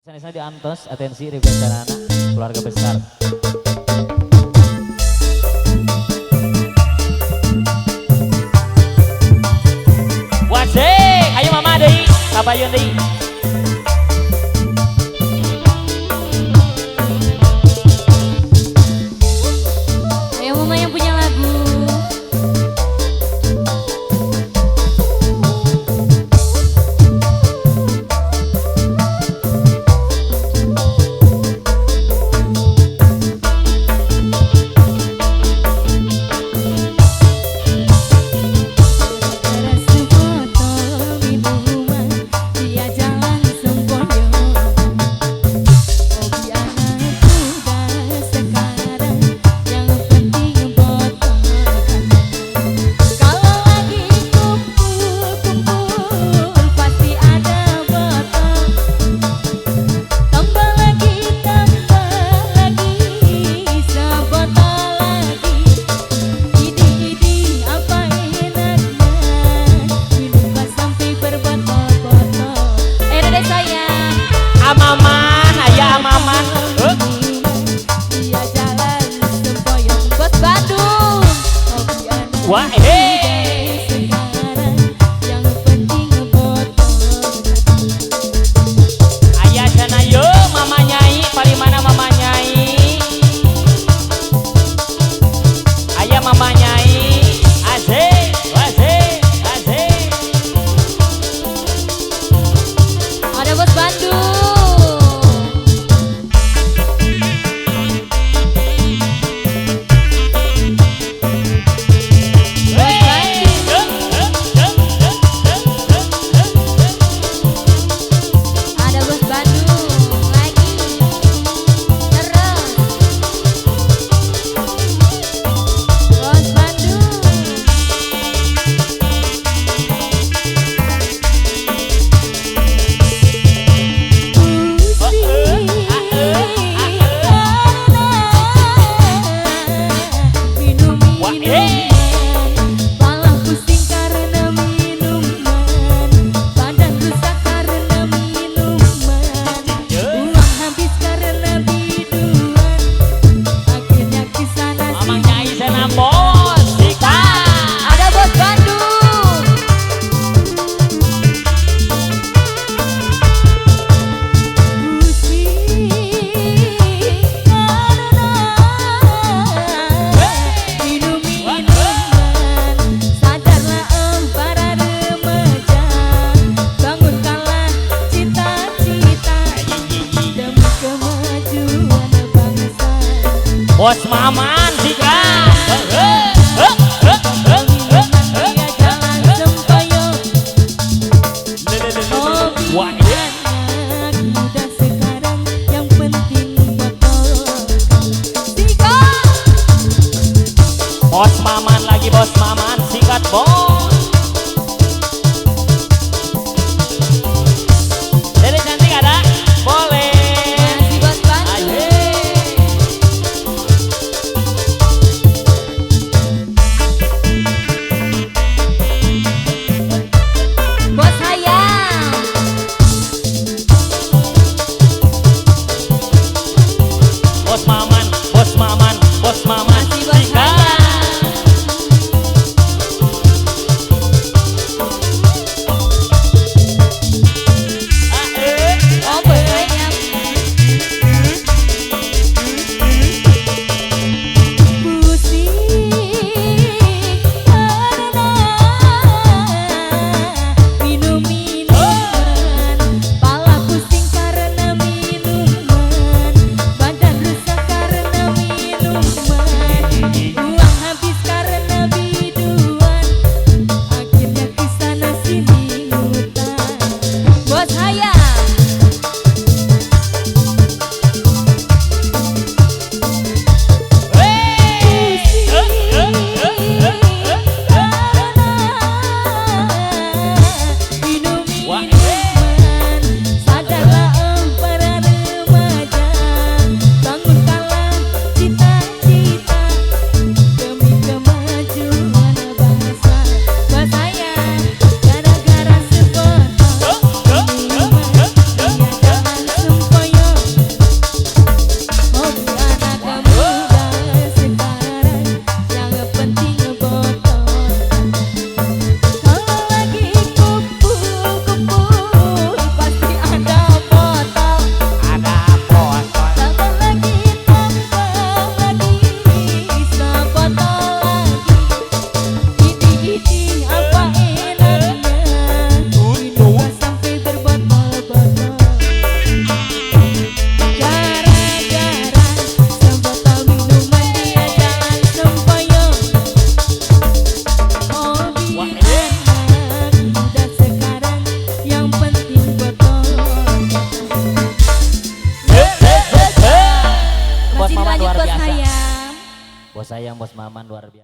Sana di Antos, atensi request anak keluarga besar. Wasik, ayo mama deui, kabayun deui. Ayo mama yang punya lagu. Amaman, ayah amaman. Dia jalan sempoyong buat Bandung. Wah, Sekarang yang penting botol. ayah sana yo, mama nyai, paling mana mama nyai? Ayah mama nyai, asik, asik, asik. Ada bos Bandung. Ada bos Bandung lagi. Terus bos Bandung. Malah pusing karena minuman, badan rusak karena minuman, uang habis karena biduan, akhirnya kesana Mama sini. nyai sana bos, Dika. Ada bos Bandung. Pusing karena minum minuman. Sadarlah para remaja, bangunkanlah cita-cita demi kemajuan bangsa. Bos maman, Dika. Dia jalan sempoyong. Wah, Hobi anak muda sekarang yang penting botol. Tiga. bos maman lagi, bos maman, sikat bos. Dede cantik ada? Boleh. Masih bos Bandung. Ayo. Bos Maman luar biasa.